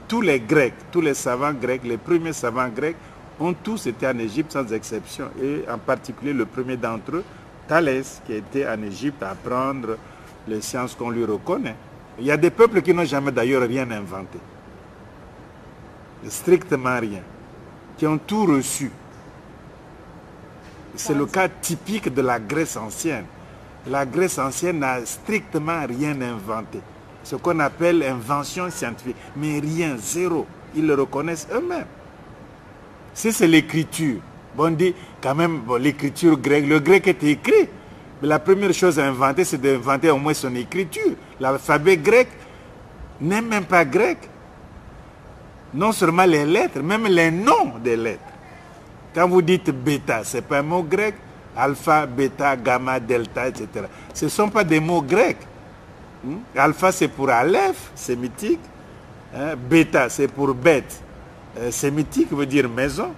Tous les Grecs, tous les savants grecs, les premiers savants grecs ont tous été en Égypte sans exception. Et en particulier le premier d'entre eux, Thalès, qui était en Égypte à apprendre les sciences qu'on lui reconnaît. Il y a des peuples qui n'ont jamais d'ailleurs rien inventé. Strictement rien. Qui ont tout reçu. C'est le cas typique de la Grèce ancienne. La Grèce ancienne n'a strictement rien inventé. Ce qu'on appelle invention scientifique. Mais rien, zéro. Ils le reconnaissent eux-mêmes. Si c'est l'écriture, bon, on dit quand même, bon, l'écriture grecque, le grec est écrit. Mais la première chose à inventer, c'est d'inventer au moins son écriture. L'alphabet grec n'est même pas grec. Non seulement les lettres, même les noms des lettres. Quand vous dites bêta, ce n'est pas un mot grec. Alpha, bêta, gamma, delta, etc. Ce ne sont pas des mots grecs. Alpha, c'est pour Aleph, sémitique. Bêta, c'est pour bête, sémitique, veut dire maison.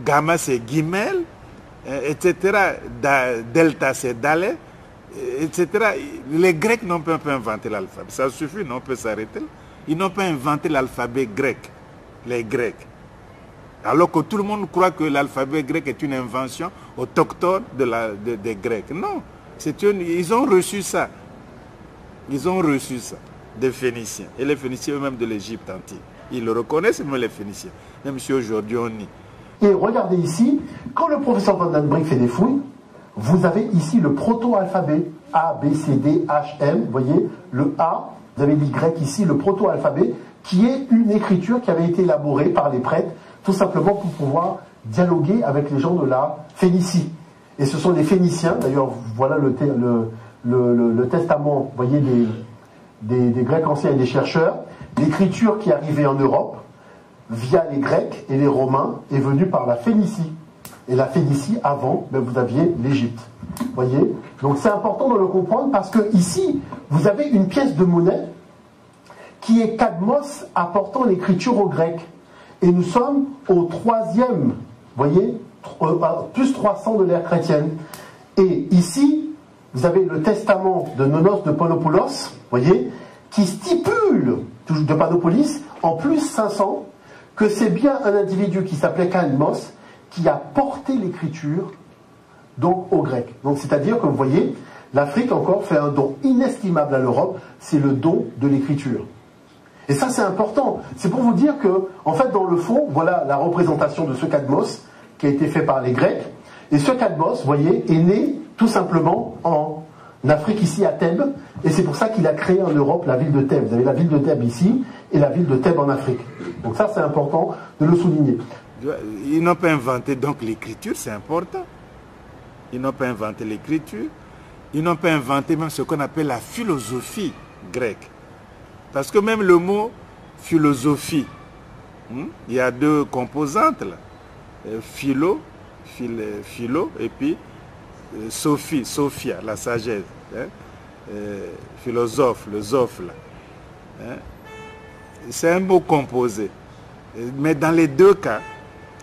Gamma, c'est guimel, etc. Delta, c'est dalé, etc. Les Grecs n'ont pas inventé l'alphabet. Ça suffit, non, on peut s'arrêter. Ils n'ont pas inventé l'alphabet grec, les Grecs. Alors que tout le monde croit que l'alphabet grec est une invention autochtone des Grecs. Non, ils ont reçu ça. Ils ont reçu ça des Phéniciens. Et les Phéniciens eux-mêmes de l'Égypte antique. Ils le reconnaissent, même les Phéniciens. Même si aujourd'hui on nie. Et regardez ici, quand le professeur Van den Brink fait des fouilles, vous avez ici le proto-alphabet. A, B, C, D, H, M. Vous voyez, le A, vous avez l'Y ici, le proto-alphabet, qui est une écriture qui avait été élaborée par les prêtres, tout simplement pour pouvoir dialoguer avec les gens de la Phénicie. Et ce sont les Phéniciens, d'ailleurs, voilà le testament, vous voyez, des Grecs anciens et des chercheurs. L'écriture qui arrivait en Europe, via les Grecs et les Romains, est venue par la Phénicie. Et la Phénicie, avant, ben, vous aviez l'Égypte. Vous voyez? Donc c'est important de le comprendre parce que ici, vous avez une pièce de monnaie qui est Cadmos apportant l'écriture aux Grecs. Et nous sommes au 3e, vous voyez, plus 300 de l'ère chrétienne. Et ici, vous avez le testament de Nonos de Panopoulos, vous voyez, qui stipule, de Panopolis, en plus 500, que c'est bien un individu qui s'appelait Cadmos qui a porté l'écriture donc aux Grecs. Donc c'est-à-dire que vous voyez, l'Afrique encore fait un don inestimable à l'Europe, c'est le don de l'écriture. Et ça c'est important. C'est pour vous dire que, en fait, dans le fond, voilà la représentation de ce Cadmos qui a été fait par les Grecs. Et ce Cadmos, vous voyez, est né tout simplement en Afrique, ici à Thèbes. Et c'est pour ça qu'il a créé en Europe la ville de Thèbes. Vous avez la ville de Thèbes ici et la ville de Thèbes en Afrique. Donc ça c'est important de le souligner. Ils n'ont pas inventé donc l'écriture, c'est important. Ils n'ont pas inventé l'écriture. Ils n'ont pas inventé même ce qu'on appelle la philosophie grecque. Parce que même le mot philosophie, il y a deux composantes là. Philo, et puis Sophie, Sophia, la sagesse. Philosophe, le zoph là. C'est un mot composé. Mais dans les deux cas,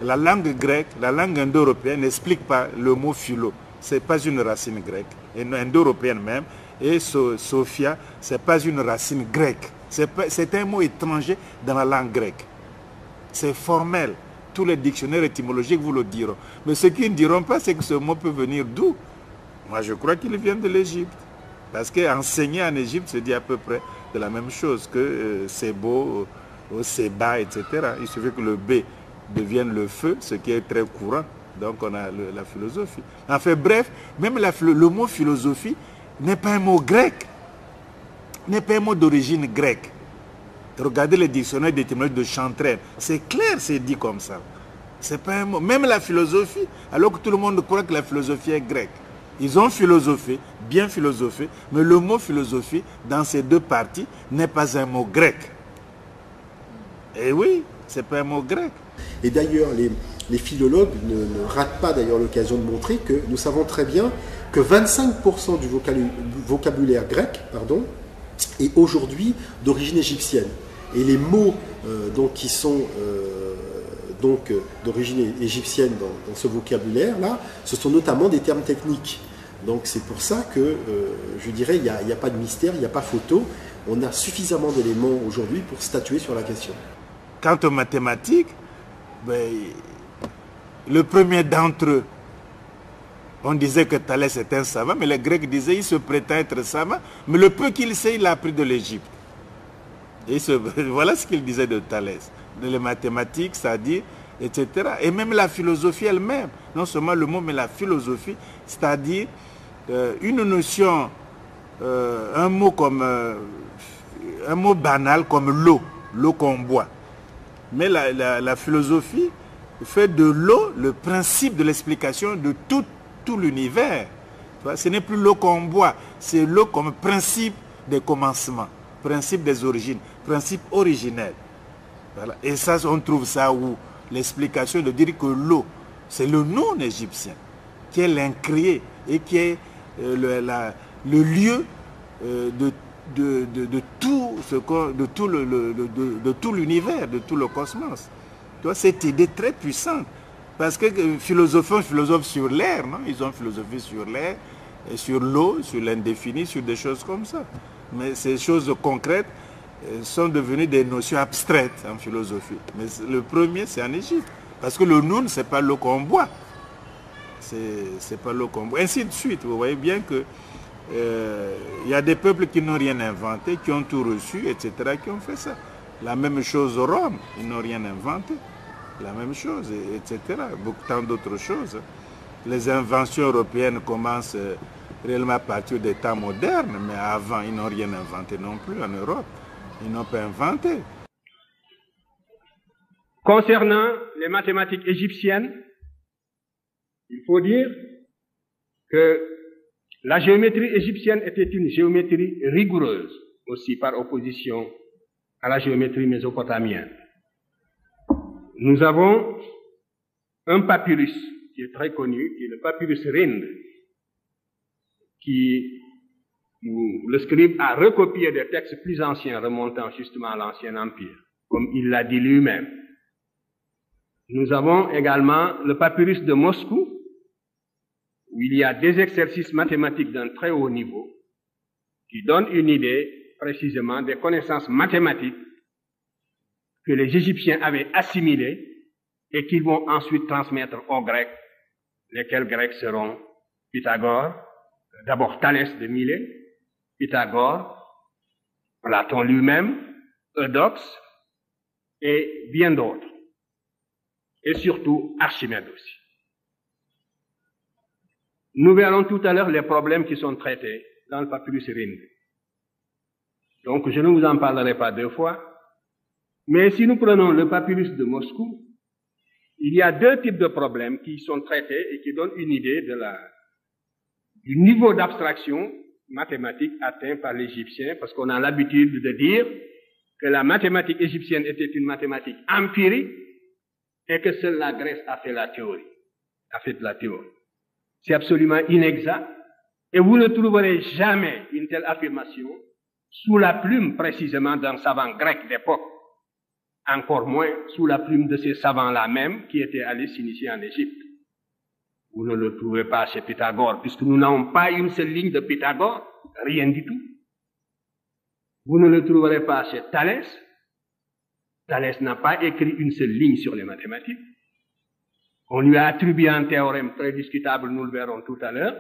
la langue grecque, la langue indo-européenne n'explique pas le mot philo. Ce n'est pas une racine grecque, indo-européenne même. Et Sophia, ce n'est pas une racine grecque. C'est un mot étranger dans la langue grecque. C'est formel. Tous les dictionnaires étymologiques vous le diront. Mais ce qu'ils ne diront pas, c'est que ce mot peut venir d'où? Moi, je crois qu'il vient de l'Égypte. Parce qu'enseigner en Égypte, se dit à peu près de la même chose que Sebo, Seba, etc. Il suffit que le B devienne le feu, ce qui est très courant. Donc on a la philosophie. Enfin bref, même le mot philosophie n'est pas un mot grec. N'est pas un mot d'origine grecque. Regardez les dictionnaires d'étymologie de Chantraine. C'est clair, c'est dit comme ça. C'est pas un mot. Même la philosophie, alors que tout le monde croit que la philosophie est grecque. Ils ont philosophé, bien philosophé, mais le mot philosophie, dans ces deux parties, n'est pas un mot grec. Et oui, c'est pas un mot grec. Et d'ailleurs, les philologues ne ratent pas d'ailleurs l'occasion de montrer que nous savons très bien que 25% du vocabulaire grec, est aujourd'hui d'origine égyptienne. Et les mots qui sont d'origine égyptienne dans ce vocabulaire-là, ce sont notamment des termes techniques. Donc c'est pour ça que, je dirais, il n'y a pas de mystère, il n'y a pas photo. on a suffisamment d'éléments aujourd'hui pour statuer sur la question. Quant aux mathématiques, ben, le premier d'entre eux, on disait que Thalès était un savant, mais les Grecs disaient qu'il se prétend être savant, mais le peu qu'il sait, il l'a appris de l'Égypte. Voilà ce qu'il disait de Thalès. Les mathématiques, c'est-à-dire, etc. Et même la philosophie elle-même, non seulement le mot, mais la philosophie, c'est-à-dire une notion, un mot banal comme l'eau qu'on boit. Mais la philosophie fait de l'eau le principe de l'explication de tout l'univers. Ce n'est plus l'eau qu'on boit, c'est l'eau comme principe des commencements, principe des origines, principe originel. Voilà. Et ça, on trouve ça où l'explication de dire que l'eau, c'est le nom égyptien, qui est l'incréé et qui est le lieu de tout l'univers, de tout le cosmos. Tu vois, cette idée très puissante. Parce que philosophes sur l'air, non? Ils ont philosophie sur l'air, et sur l'eau, sur l'indéfini, sur des choses comme ça. Mais ces choses concrètes sont devenues des notions abstraites en philosophie. Mais le premier, c'est en Égypte. Parce que le noun, ce n'est pas l'eau qu'on boit. C'est pas l'eau qu'on boit. Ainsi de suite. Vous voyez bien que y a des peuples qui n'ont rien inventé, qui ont tout reçu, etc., qui ont fait ça. La même chose au Rome, ils n'ont rien inventé. La même chose, etc. Tant d'autres choses. Les inventions européennes commencent réellement à partir des temps modernes, mais avant, ils n'ont rien inventé non plus en Europe. Ils n'ont pas inventé. Concernant les mathématiques égyptiennes, il faut dire que la géométrie égyptienne était une géométrie rigoureuse, aussi par opposition à la géométrie mésopotamienne. Nous avons un papyrus qui est très connu, qui est le papyrus Rind, où le scribe a recopié des textes plus anciens remontant justement à l'Ancien Empire, comme il l'a dit lui-même. Nous avons également le papyrus de Moscou, où il y a des exercices mathématiques d'un très haut niveau, qui donnent une idée précisément des connaissances mathématiques que les Égyptiens avaient assimilées et qu'ils vont ensuite transmettre aux Grecs, lesquels Grecs seront Pythagore, d'abord Thalès de Milet, Pythagore, Platon lui-même, Eudoxe et bien d'autres. Et surtout Archimède aussi. Nous verrons tout à l'heure les problèmes qui sont traités dans le papyrus Rind. Donc je ne vous en parlerai pas deux fois. Mais si nous prenons le papyrus de Moscou, il y a deux types de problèmes qui sont traités et qui donnent une idée du niveau d'abstraction mathématique atteint par l'Égyptien, parce qu'on a l'habitude de dire que la mathématique égyptienne était une mathématique empirique et que seule la Grèce a fait de la théorie. C'est absolument inexact et vous ne trouverez jamais une telle affirmation sous la plume précisément d'un savant grec d'époque. Encore moins sous la plume de ces savants-là même qui étaient allés s'initier en Égypte. Vous ne le trouverez pas chez Pythagore, puisque nous n'avons pas une seule ligne de Pythagore, rien du tout. Vous ne le trouverez pas chez Thalès. Thalès n'a pas écrit une seule ligne sur les mathématiques. On lui a attribué un théorème très discutable, nous le verrons tout à l'heure.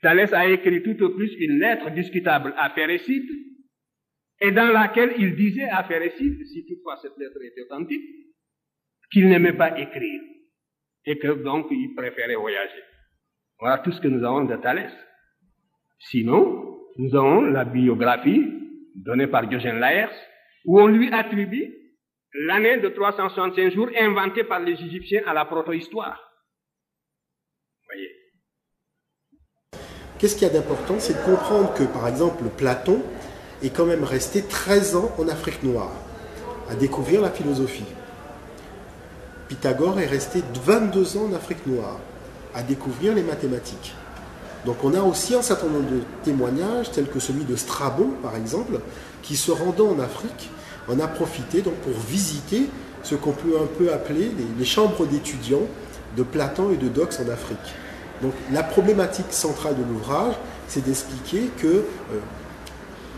Thalès a écrit tout au plus une lettre discutable à Phérécyde, et dans laquelle il disait à Phérécyde, si toutefois cette lettre était authentique, qu'il n'aimait pas écrire, et que donc il préférait voyager. Voilà tout ce que nous avons de Thalès. Sinon, nous avons la biographie donnée par Diogène Laërce, où on lui attribue l'année de 365 jours inventée par les Égyptiens à la proto-histoire. Voyez. Qu'est-ce qu'il y a d'important? C'est de comprendre que, par exemple, Platon est quand même resté 13 ans en Afrique noire, à découvrir la philosophie. Pythagore est resté 22 ans en Afrique noire, à découvrir les mathématiques. Donc on a aussi un certain nombre de témoignages, tels que celui de Strabon, par exemple, qui, se rendant en Afrique, en a profité donc, pour visiter ce qu'on peut un peu appeler les chambres d'étudiants de Platon et de Eudoxe en Afrique. Donc la problématique centrale de l'ouvrage, c'est d'expliquer que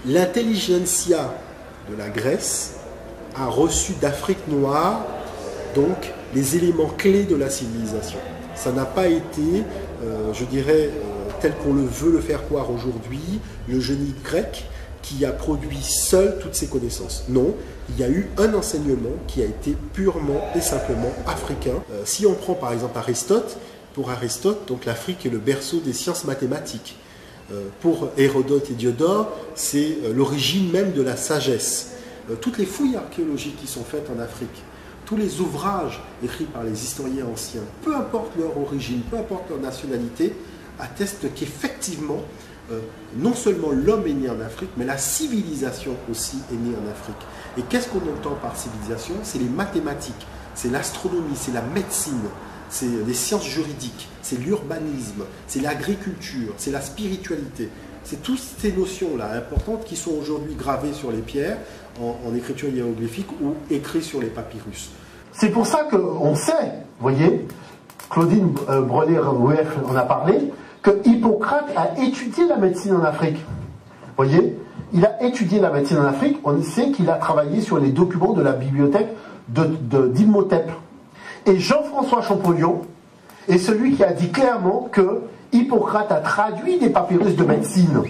L'intelligentsia de la Grèce a reçu d'Afrique noire donc les éléments clés de la civilisation. Ça n'a pas été, je dirais, tel qu'on le veut le faire croire aujourd'hui, le génie grec qui a produit seul toutes ces connaissances. Non, il y a eu un enseignement qui a été purement et simplement africain. Si on prend par exemple Aristote, pour Aristote, donc l'Afrique est le berceau des sciences mathématiques. Pour Hérodote et Diodore, c'est l'origine même de la sagesse. Toutes les fouilles archéologiques qui sont faites en Afrique, tous les ouvrages écrits par les historiens anciens, peu importe leur origine, peu importe leur nationalité, attestent qu'effectivement, non seulement l'homme est né en Afrique, mais la civilisation aussi est née en Afrique. Et qu'est-ce qu'on entend par civilisation? C'est les mathématiques, c'est l'astronomie, c'est la médecine, c'est les sciences juridiques, c'est l'urbanisme, c'est l'agriculture, c'est la spiritualité. C'est toutes ces notions-là importantes qui sont aujourd'hui gravées sur les pierres en écriture hiéroglyphique ou écrites sur les papyrus. C'est pour ça qu'on sait, vous voyez, Claudine Brelé-Rouef en a parlé, que Hippocrate a étudié la médecine en Afrique. Vous voyez, il a étudié la médecine en Afrique, on sait qu'il a travaillé sur les documents de la bibliothèque d'Imhotep. Et Jean-François Champollion est celui qui a dit clairement que Hippocrate a traduit des papyrus de médecine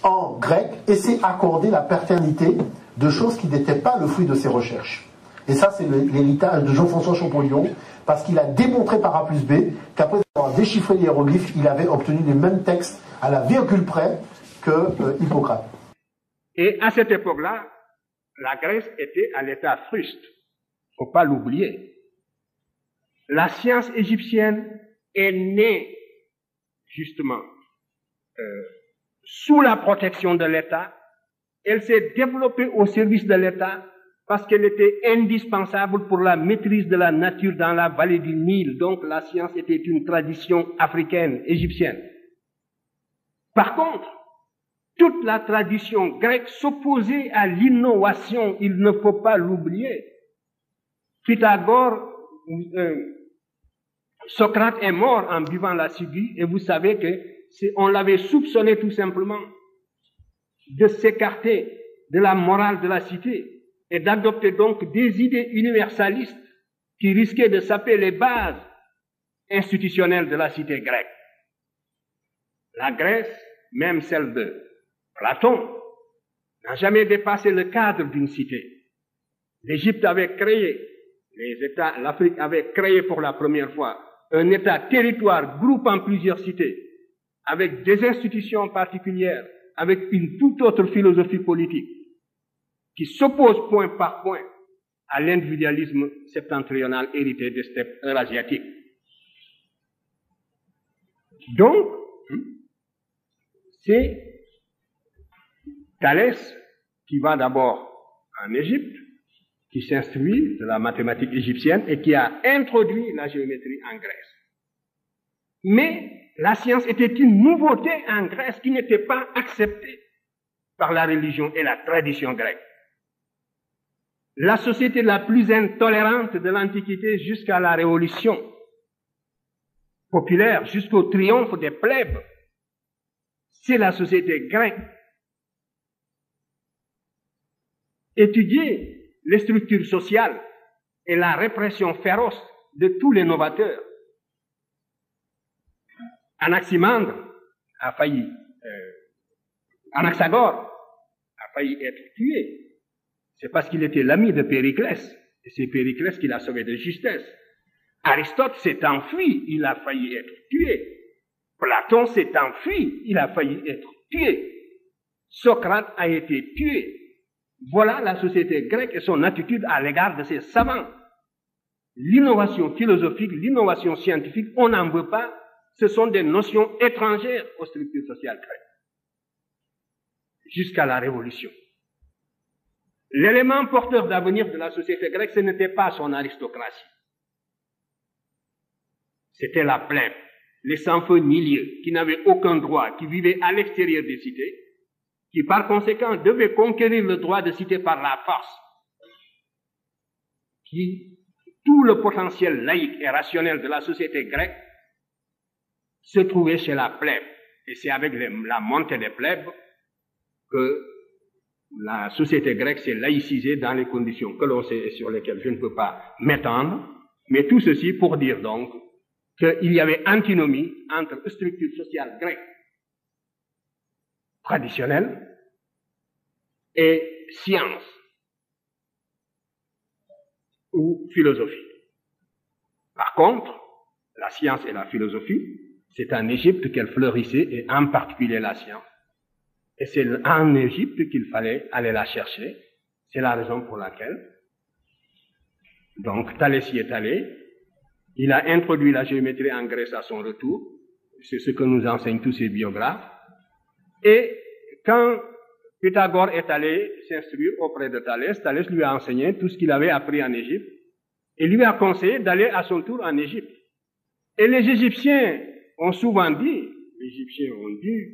en grec et s'est accordé la paternité de choses qui n'étaient pas le fruit de ses recherches. Et ça, c'est l'héritage de Jean-François Champollion, parce qu'il a démontré par A plus B qu'après avoir déchiffré les hiéroglyphes, il avait obtenu les mêmes textes à la virgule près que Hippocrate. Et à cette époque-là, la Grèce était à l'état fruste. Il ne faut pas l'oublier. La science égyptienne est née, justement, sous la protection de l'État. Elle s'est développée au service de l'État parce qu'elle était indispensable pour la maîtrise de la nature dans la vallée du Nil. Donc la science était une tradition africaine, égyptienne. Par contre, toute la tradition grecque s'opposait à l'innovation, il ne faut pas l'oublier. Pythagore, Socrate est mort en buvant la ciguë, et vous savez que on l'avait soupçonné tout simplement de s'écarter de la morale de la cité et d'adopter donc des idées universalistes qui risquaient de saper les bases institutionnelles de la cité grecque. La Grèce, même celle de Platon, n'a jamais dépassé le cadre d'une cité. L'Égypte avait créé, l'Afrique avait créé pour la première fois un État-territoire groupant plusieurs cités, avec des institutions particulières, avec une toute autre philosophie politique, qui s'oppose point par point à l'individualisme septentrional hérité des steppes eurasiatiques. Donc, c'est Thalès qui va d'abord en Égypte, qui s'instruit de la mathématique égyptienne et qui a introduit la géométrie en Grèce. Mais la science était une nouveauté en Grèce qui n'était pas acceptée par la religion et la tradition grecque. La société la plus intolérante de l'Antiquité jusqu'à la Révolution populaire, jusqu'au triomphe des plèbes, c'est la société grecque. Étudier les structures sociales et la répression féroce de tous les novateurs. Anaximandre a failli, Anaxagore a failli être tué. C'est parce qu'il était l'ami de Périclès, et c'est Périclès qui l'a sauvé de justesse. Aristote s'est enfui, il a failli être tué. Platon s'est enfui, il a failli être tué. Socrate a été tué. Voilà la société grecque et son attitude à l'égard de ses savants. L'innovation philosophique, l'innovation scientifique, on n'en veut pas, ce sont des notions étrangères aux structures sociales grecques. Jusqu'à la Révolution. L'élément porteur d'avenir de la société grecque, ce n'était pas son aristocratie. C'était la plèbe, les sans-feu ni lieu, qui n'avaient aucun droit, qui vivaient à l'extérieur des cités, qui par conséquent devaient conquérir le droit de cité par la force, qui, tout le potentiel laïque et rationnel de la société grecque se trouvait chez la plèbe. Et c'est avec la montée des plèbes que la société grecque s'est laïcisée dans les conditions que l'on sait et sur lesquelles je ne peux pas m'étendre, mais tout ceci pour dire donc qu'il y avait antinomie entre structure sociale grecque traditionnelle et science ou philosophie. Par contre, la science et la philosophie, c'est en Égypte qu'elles fleurissaient, et en particulier la science. Et c'est en Égypte qu'il fallait aller la chercher. C'est la raison pour laquelle, donc, Thalès y est allé. Il a introduit la géométrie en Grèce à son retour. C'est ce que nous enseignent tous ces biographes. Et quand Pythagore est allé s'instruire auprès de Thalès, Thalès lui a enseigné tout ce qu'il avait appris en Égypte et lui a conseillé d'aller à son tour en Égypte. Et les Égyptiens ont souvent dit,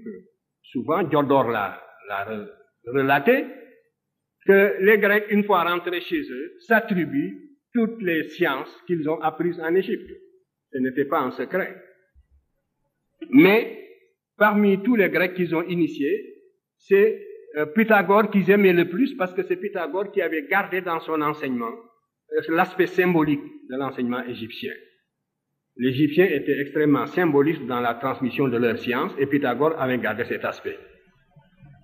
que souvent, Diodore l'a relaté, que les Grecs, une fois rentrés chez eux, s'attribuent toutes les sciences qu'ils ont apprises en Égypte. Ce n'était pas un secret. Mais, parmi tous les Grecs qu'ils ont initiés, c'est Pythagore qu'ils aimaient le plus parce que c'est Pythagore qui avait gardé dans son enseignement l'aspect symbolique de l'enseignement égyptien. Les Égyptiens étaient extrêmement symbolistes dans la transmission de leurs sciences et Pythagore avait gardé cet aspect.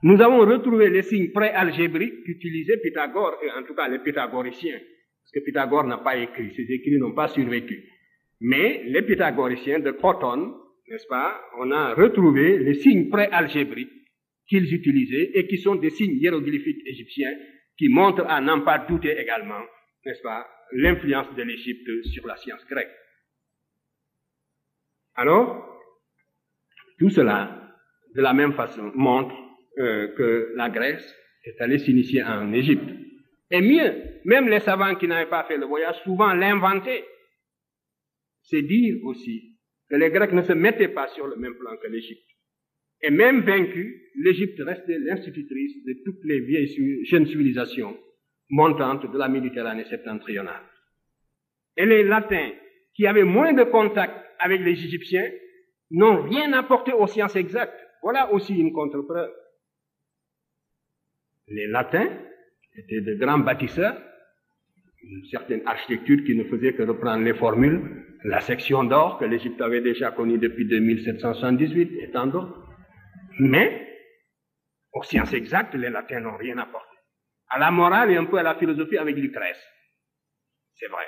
Nous avons retrouvé les signes pré-algébriques qu'utilisait Pythagore, et en tout cas les pythagoriciens, parce que Pythagore n'a pas écrit, ses écrits n'ont pas survécu. Mais les pythagoriciens de Crotone, n'est-ce pas, on a retrouvé les signes pré-algébriques qu'ils utilisaient et qui sont des signes hiéroglyphiques égyptiens qui montrent à n'en pas douter également, n'est-ce pas, l'influence de l'Égypte sur la science grecque. Alors, tout cela, de la même façon, montre que la Grèce est allée s'initier en Égypte. Et mieux, même les savants qui n'avaient pas fait le voyage, souvent l'inventaient. C'est dire aussi que les Grecs ne se mettaient pas sur le même plan que l'Égypte. Et même vaincue, l'Égypte restait l'institutrice de toutes les vieilles jeunes civilisations montantes de la Méditerranée septentrionale. Et les Latins, qui avaient moins de contact avec les Égyptiens, n'ont rien apporté aux sciences exactes. Voilà aussi une contre-preuve. Les Latins étaient de grands bâtisseurs, une certaine architecture qui ne faisait que reprendre les formules, la section d'or que l'Égypte avait déjà connue depuis 2778 et tant d'autres. Mais, aux sciences exactes, les Latins n'ont rien apporté. À la morale et un peu à la philosophie avec Lucrèce. C'est vrai.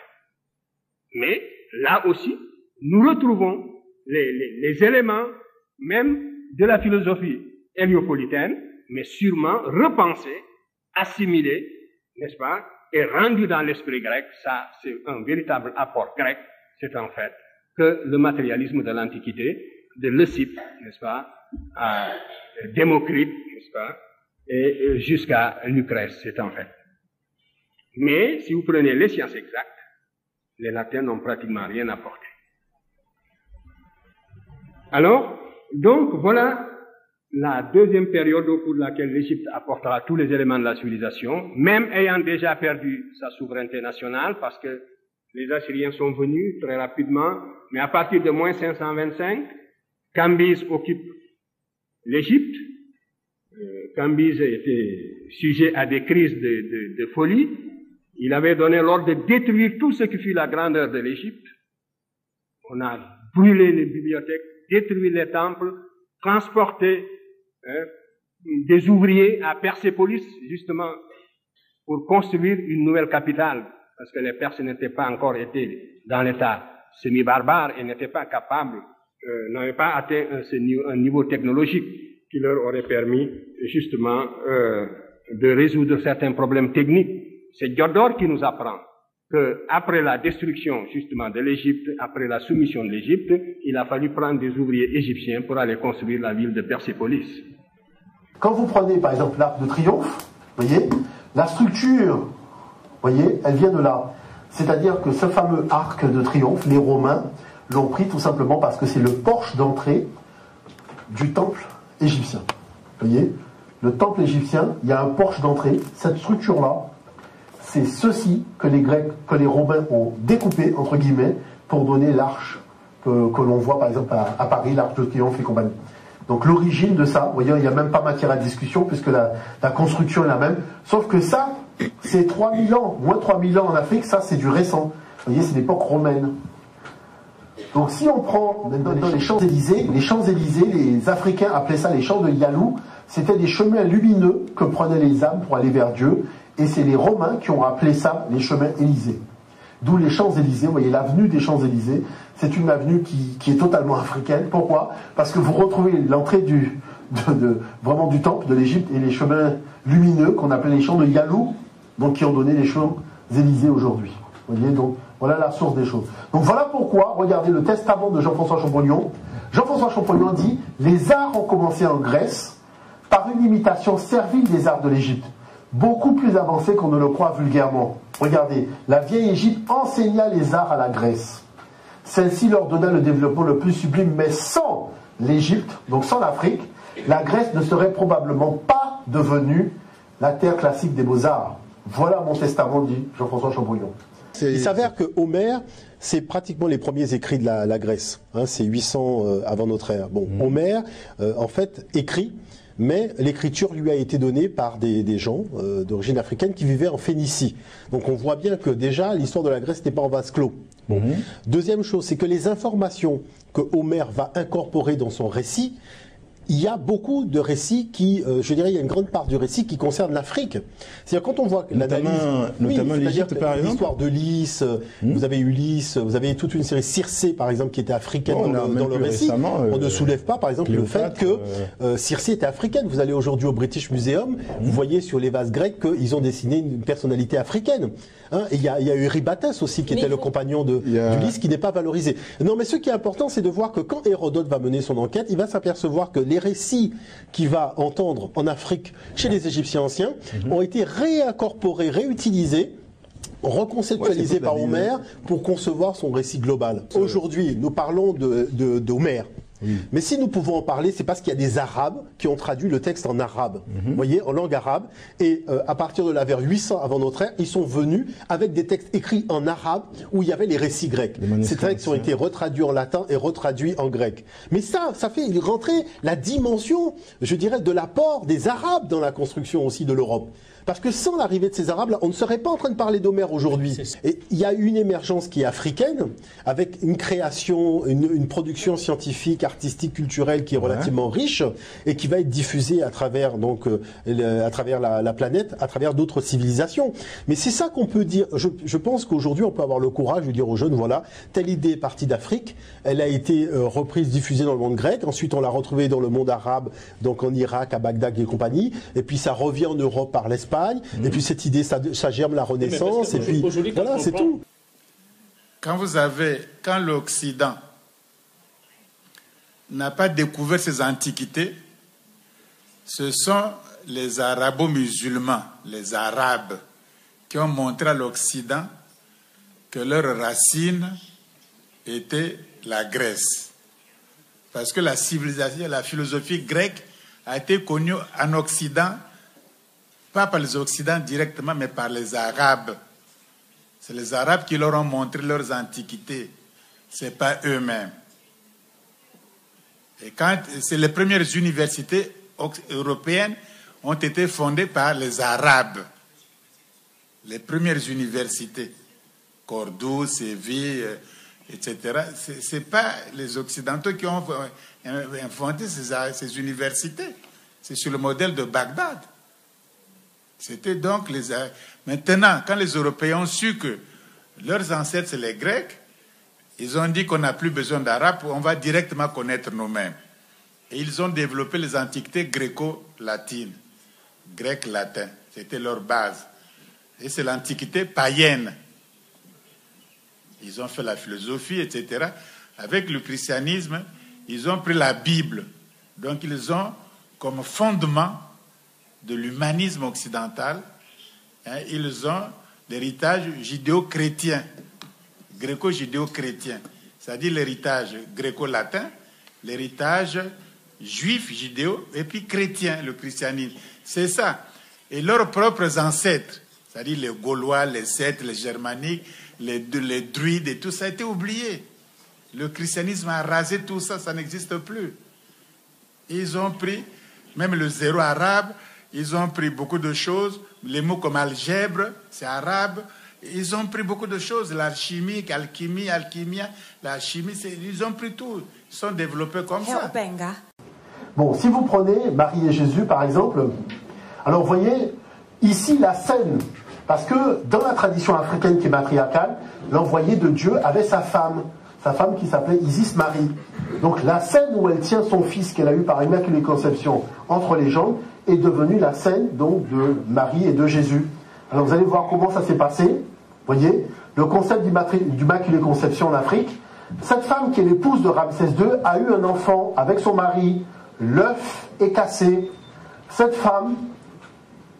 Mais, là aussi, nous retrouvons les éléments même de la philosophie héliopolitaine, mais sûrement repensés, assimilés, n'est-ce pas, et rendus dans l'esprit grec. Ça, c'est un véritable apport grec. C'est en fait que le matérialisme de l'Antiquité, de Leucippe, n'est-ce pas, à Démocrite, n'est-ce pas, et jusqu'à Lucrèce, c'est en fait. Mais, si vous prenez les sciences exactes, les Latins n'ont pratiquement rien apporté. Alors, donc, voilà la deuxième période au cours de laquelle l'Égypte apportera tous les éléments de la civilisation, même ayant déjà perdu sa souveraineté nationale, parce que les Assyriens sont venus très rapidement, mais à partir de moins 525, Cambyse occupe l'Égypte. Cambyse était sujet à des crises de folie. Il avait donné l'ordre de détruire tout ce qui fut la grandeur de l'Égypte. On a brûlé les bibliothèques, détruit les temples, transporté des ouvriers à Persépolis, justement, pour construire une nouvelle capitale, parce que les Perses n'étaient pas encore été dans l'état semi-barbare et n'étaient pas capables, n'avaient pas atteint un niveau technologique qui leur aurait permis, justement, de résoudre certains problèmes techniques. C'est Diodore qui nous apprend qu'après la destruction, justement, de l'Égypte, après la soumission de l'Égypte, il a fallu prendre des ouvriers égyptiens pour aller construire la ville de Persépolis. Quand vous prenez, par exemple, l'Arc de Triomphe, vous voyez, la structure, vous voyez, elle vient de là. C'est-à-dire que ce fameux Arc de Triomphe, les Romains l'ont pris tout simplement parce que c'est le porche d'entrée du temple égyptien. Vous voyez, le temple égyptien, il y a un porche d'entrée. Cette structure-là, c'est ceci que les Grecs, que les Romains ont découpé, entre guillemets, pour donner l'arche que l'on voit par exemple à Paris, l'Arc de Triomphe et compagnie. Donc l'origine de ça, vous voyez, il n'y a même pas matière à discussion puisque la construction est la même. Sauf que ça, c'est 3000 ans, moins 3000 ans en Afrique, ça c'est du récent. Vous voyez, c'est l'époque romaine. Donc si on prend maintenant les Champs-Élysées, les Africains appelaient ça les champs de Yalou. C'était des chemins lumineux que prenaient les âmes pour aller vers Dieu. Et c'est les Romains qui ont appelé ça les chemins Élysées. D'où les Champs-Élysées, vous voyez, l'avenue des Champs-Élysées, c'est une avenue qui est totalement africaine. Pourquoi? Parce que vous retrouvez l'entrée vraiment du temple de l'Égypte et les chemins lumineux qu'on appelait les champs de Yalou, donc qui ont donné les Champs-Élysées aujourd'hui. Vous voyez, donc voilà la source des choses. Donc voilà pourquoi, regardez le testament de Jean-François Champollion. Jean-François Champollion dit « Les arts ont commencé en Grèce par une imitation servile des arts de l'Égypte, beaucoup plus avancée qu'on ne le croit vulgairement. Regardez, la vieille Égypte enseigna les arts à la Grèce. Celle-ci leur donna le développement le plus sublime, mais sans l'Égypte, donc sans l'Afrique, la Grèce ne serait probablement pas devenue la terre classique des beaux-arts. Voilà mon testament, dit Jean-François Champollion. Il s'avère que Homère, c'est pratiquement les premiers écrits de la Grèce. Hein, c'est 800 avant notre ère. Bon, Homère, en fait, écrit, mais l'écriture lui a été donnée par des gens d'origine africaine qui vivaient en Phénicie. Donc on voit bien que déjà, l'histoire de la Grèce n'était pas en vase clos. Bon. Deuxième chose, c'est que les informations que Homère va incorporer dans son récit, il y a beaucoup de récits qui, je dirais, il y a une grande part du récit qui concerne l'Afrique. C'est-à-dire quand on voit l'analyse, notamment l'Égypte par exemple, l'histoire de Lys, vous avez Ulysse, vous avez toute une série Circé par exemple qui était africaine dans le récit. On ne soulève pas par exemple le fait que Circé était africaine. Vous allez aujourd'hui au British Museum, vous voyez sur les vases grecs qu'ils ont dessiné une personnalité africaine. Hein, et il y a Eurybates aussi qui était le compagnon d'Ulysse qui n'est pas valorisé. Non, mais ce qui est important, c'est de voir que quand Hérodote va mener son enquête, il va s'apercevoir que les récits qu'il va entendre en Afrique chez les Égyptiens anciens ont été réincorporés, réutilisés, reconceptualisés par Homère pour concevoir son récit global. Aujourd'hui, nous parlons d'Homère. Mais si nous pouvons en parler, c'est parce qu'il y a des Arabes qui ont traduit le texte en arabe, vous voyez, en langue arabe. Et à partir de la vers 800 avant notre ère, ils sont venus avec des textes écrits en arabe où il y avait les récits grecs. Ces textes ont été retraduits en latin et retraduits en grec. Mais ça fait rentrer la dimension, je dirais, de l'apport des Arabes dans la construction aussi de l'Europe. Parce que sans l'arrivée de ces Arabes-là, on ne serait pas en train de parler d'Homère aujourd'hui. Et il y a une émergence qui est africaine, avec une création, une production scientifique, artistique, culturelle qui est relativement riche et qui va être diffusée à travers donc à travers la planète, à travers d'autres civilisations. Mais c'est ça qu'on peut dire. Je pense qu'aujourd'hui, on peut avoir le courage de dire aux jeunes, voilà, telle idée est partie d'Afrique, elle a été reprise, diffusée dans le monde grec, ensuite on l'a retrouvée dans le monde arabe, donc en Irak, à Bagdad et compagnie, et puis ça revient en Europe par l'Espagne. Et puis cette idée, ça germe la Renaissance, et puis voilà, c'est tout. Quand l'Occident n'a pas découvert ces antiquités, ce sont les arabo-musulmans, les Arabes, qui ont montré à l'Occident que leur racine était la Grèce. Parce que la civilisation, la philosophie grecque a été connue en Occident, pas par les Occidents directement, mais par les Arabes. C'est les Arabes qui leur ont montré leurs antiquités. Ce n'est pas eux-mêmes. Et quand c'est les premières universités européennes ont été fondées par les Arabes. Les premières universités, Cordoue, Séville, etc. Ce n'est pas les Occidentaux qui ont inventé ces universités. C'est sur le modèle de Bagdad. C'était donc Maintenant, quand les Européens ont su que leurs ancêtres, c'est les Grecs, ils ont dit qu'on n'a plus besoin d'Arabes, on va directement connaître nous-mêmes. Et ils ont développé les antiquités gréco-latines, grec-latin. C'était leur base. Et c'est l'antiquité païenne. Ils ont fait la philosophie, etc. Avec le christianisme, ils ont pris la Bible. Donc ils ont comme fondement de l'humanisme occidental, ils ont l'héritage judéo-chrétien, gréco-judéo-chrétien, c'est-à-dire l'héritage gréco-latin, l'héritage juif, judéo, et puis chrétien, le christianisme. C'est ça. Et leurs propres ancêtres, c'est-à-dire les Gaulois, les Celtes, les Germaniques, les druides et tout ça a été oublié. Le christianisme a rasé tout ça, ça n'existe plus. Ils ont pris, même le zéro arabe, ils ont pris beaucoup de choses. Les mots comme algèbre, c'est arabe. Ils ont pris beaucoup de choses. L'alchimie, alchimie, alchimia, la chimie, ils ont pris tout. Ils sont développés comme ça. Bon, si vous prenez Marie et Jésus, par exemple, alors vous voyez, ici la scène, parce que dans la tradition africaine qui est matriarcale, l'envoyé de Dieu avait sa femme qui s'appelait Isis Marie. Donc la scène où elle tient son fils qu'elle a eu par Immaculée Conception entre les jambes est devenue la scène donc de Marie et de Jésus. Alors vous allez voir comment ça s'est passé. Vous voyez, le concept d'Immaculée Conception en Afrique, cette femme qui est l'épouse de Ramsès II a eu un enfant avec son mari. L'œuf est cassé. Cette femme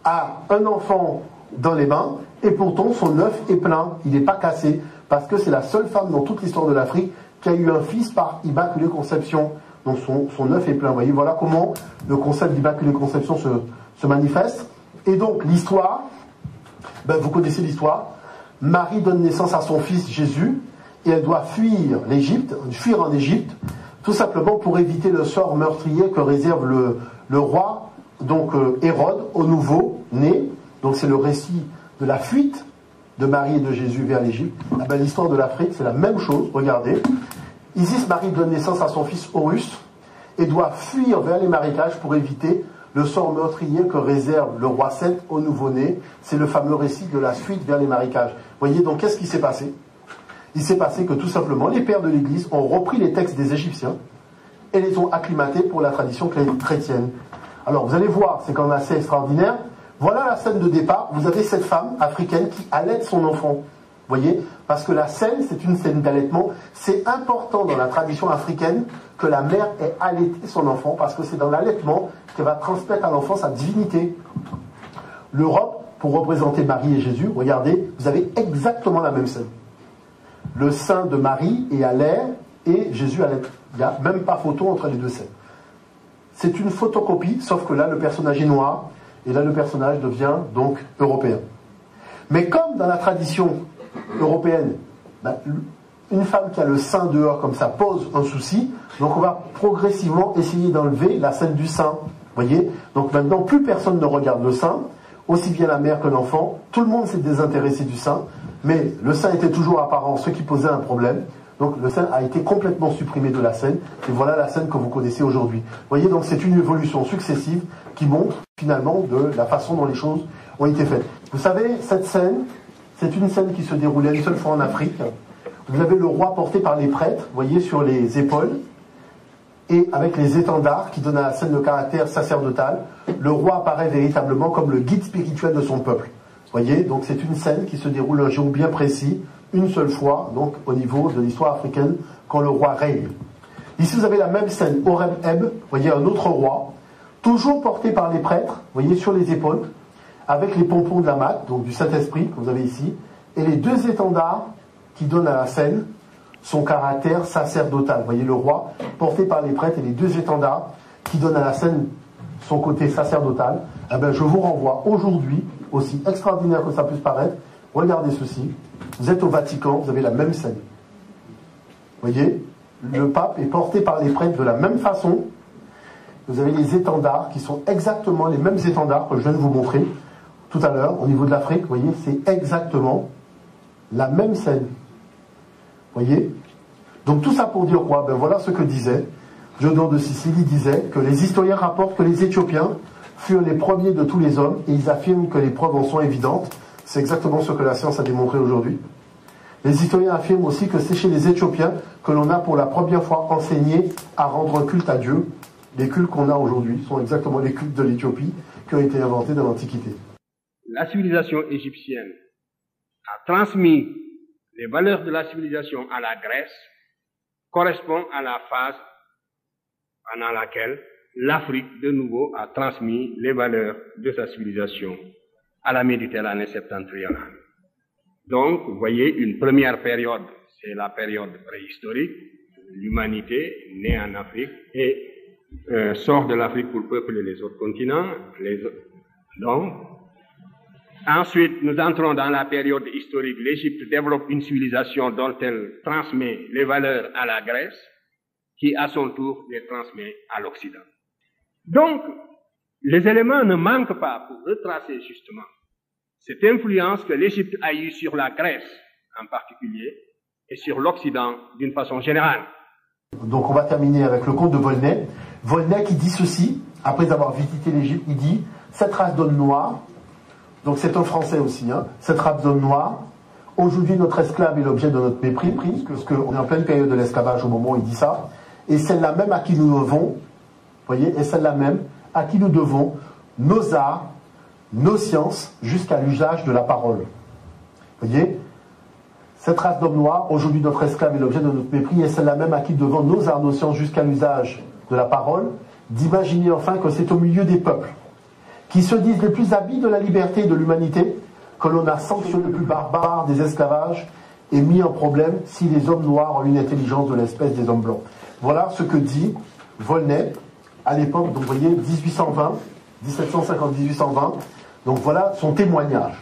a un enfant dans les mains et pourtant son œuf est plein. Il n'est pas cassé parce que c'est la seule femme dans toute l'histoire de l'Afrique qui a eu un fils par Immaculée Conception. Donc son œuf est plein. Vous voyez, voilà comment le concept d'Immaculée Conception se manifeste. Et donc l'histoire, vous connaissez l'histoire. Marie donne naissance à son fils Jésus et elle doit fuir en Égypte, tout simplement pour éviter le sort meurtrier que réserve le roi, donc Hérode, au nouveau-né. Donc c'est le récit de la fuite de Marie et de Jésus vers l'Égypte. L'histoire de l'Afrique, c'est la même chose, regardez. Isis Marie donne naissance à son fils Horus et doit fuir vers les marécages pour éviter le sort meurtrier que réserve le roi Seth au nouveau-né. C'est le fameux récit de la fuite vers les marécages. Vous voyez, donc qu'est-ce qui s'est passé? Il s'est passé que tout simplement, les pères de l'Église ont repris les textes des Égyptiens et les ont acclimatés pour la tradition chrétienne. Alors vous allez voir, c'est quand même assez extraordinaire. Voilà la scène de départ. Vous avez cette femme africaine qui allaite son enfant. Vous voyez? Parce que la scène, c'est une scène d'allaitement. C'est important dans la tradition africaine que la mère ait allaité son enfant parce que c'est dans l'allaitement qu'elle va transmettre à l'enfant sa divinité. L'Europe, pour représenter Marie et Jésus, regardez, vous avez exactement la même scène. Le sein de Marie est à l'air et Jésus allaite. Il n'y a même pas photo entre les deux scènes. C'est une photocopie, sauf que là, le personnage est noir et là, le personnage devient donc européen. Mais comme dans la tradition européenne, une femme qui a le sein dehors comme ça pose un souci, donc on va progressivement essayer d'enlever la scène du sein. Voyez? Donc maintenant, plus personne ne regarde le sein, aussi bien la mère que l'enfant. Tout le monde s'est désintéressé du sein, mais le sein était toujours apparent, ce qui posait un problème. Donc le sein a été complètement supprimé de la scène, et voilà la scène que vous connaissez aujourd'hui. Vous voyez, donc c'est une évolution successive qui montre finalement de la façon dont les choses ont été faites. Vous savez, cette scène, c'est une scène qui se déroulait une seule fois en Afrique. Vous avez le roi porté par les prêtres, vous voyez, sur les épaules, et avec les étendards qui donnent à la scène le caractère sacerdotal. Le roi apparaît véritablement comme le guide spirituel de son peuple. Vous voyez, donc c'est une scène qui se déroule un jour bien précis, une seule fois, donc au niveau de l'histoire africaine, quand le roi règne. Ici, vous avez la même scène, Horeb-Heb, vous voyez, un autre roi, toujours porté par les prêtres, vous voyez, sur les épaules, avec les pompons de la Matte, donc du Saint-Esprit, que vous avez ici, et les deux étendards qui donnent à la scène son caractère sacerdotal. Vous voyez, le roi, porté par les prêtres, et les deux étendards qui donnent à la scène son côté sacerdotal. Eh bien, je vous renvoie aujourd'hui, aussi extraordinaire que ça puisse paraître, regardez ceci. Vous êtes au Vatican, vous avez la même scène. Vous voyez, le pape est porté par les prêtres de la même façon. Vous avez les étendards qui sont exactement les mêmes étendards que je viens de vous montrer tout à l'heure au niveau de l'Afrique. Vous voyez, c'est exactement la même scène. Vous voyez? Donc tout ça pour dire quoi? Ben voilà ce que disait Diodore de Sicile. Il disait que les historiens rapportent que les Éthiopiens furent les premiers de tous les hommes et ils affirment que les preuves en sont évidentes. C'est exactement ce que la science a démontré aujourd'hui. Les historiens affirment aussi que c'est chez les Éthiopiens que l'on a pour la première fois enseigné à rendre culte à Dieu. Les cultes qu'on a aujourd'hui sont exactement les cultes de l'Éthiopie qui ont été inventés dans l'Antiquité. La civilisation égyptienne a transmis les valeurs de la civilisation à la Grèce, correspond à la phase pendant laquelle l'Afrique, de nouveau, a transmis les valeurs de sa civilisation à la Méditerranée septentrionale. Donc, vous voyez, une première période, c'est la période préhistorique. L'humanité naît en Afrique et sort de l'Afrique pour peupler les autres continents. Donc, ensuite, nous entrons dans la période historique. L'Égypte développe une civilisation dont elle transmet les valeurs à la Grèce, qui à son tour les transmet à l'Occident. Donc, les éléments ne manquent pas pour retracer justement cette influence que l'Égypte a eue sur la Grèce en particulier et sur l'Occident d'une façon générale. Donc on va terminer avec le conte de Volney. Volney qui dit ceci, après avoir visité l'Égypte, il dit « Cette race d'hommes noirs », donc c'est un Français aussi, hein, « Cette race d'hommes noirs, aujourd'hui notre esclave est l'objet de notre mépris, parce qu'on est en pleine période de l'esclavage au moment où il dit ça, et celle-là même à qui nous devons, voyez, et celle-là même à qui nous devons nos arts, nos sciences, jusqu'à l'usage de la parole. » Voyez, cette race d'hommes noirs, aujourd'hui notre esclave est l'objet de notre mépris, et celle-là même à qui nous devons nos arts, nos sciences, jusqu'à l'usage de la parole, d'imaginer enfin que c'est au milieu des peuples, qui se disent les plus habiles de la liberté et de l'humanité, que l'on a sanctionné le plus barbare des esclavages et mis en problème si les hommes noirs ont une intelligence de l'espèce des hommes blancs. Voilà ce que dit Volney à l'époque, donc vous voyez, 1850, 1750-1820. Donc voilà son témoignage.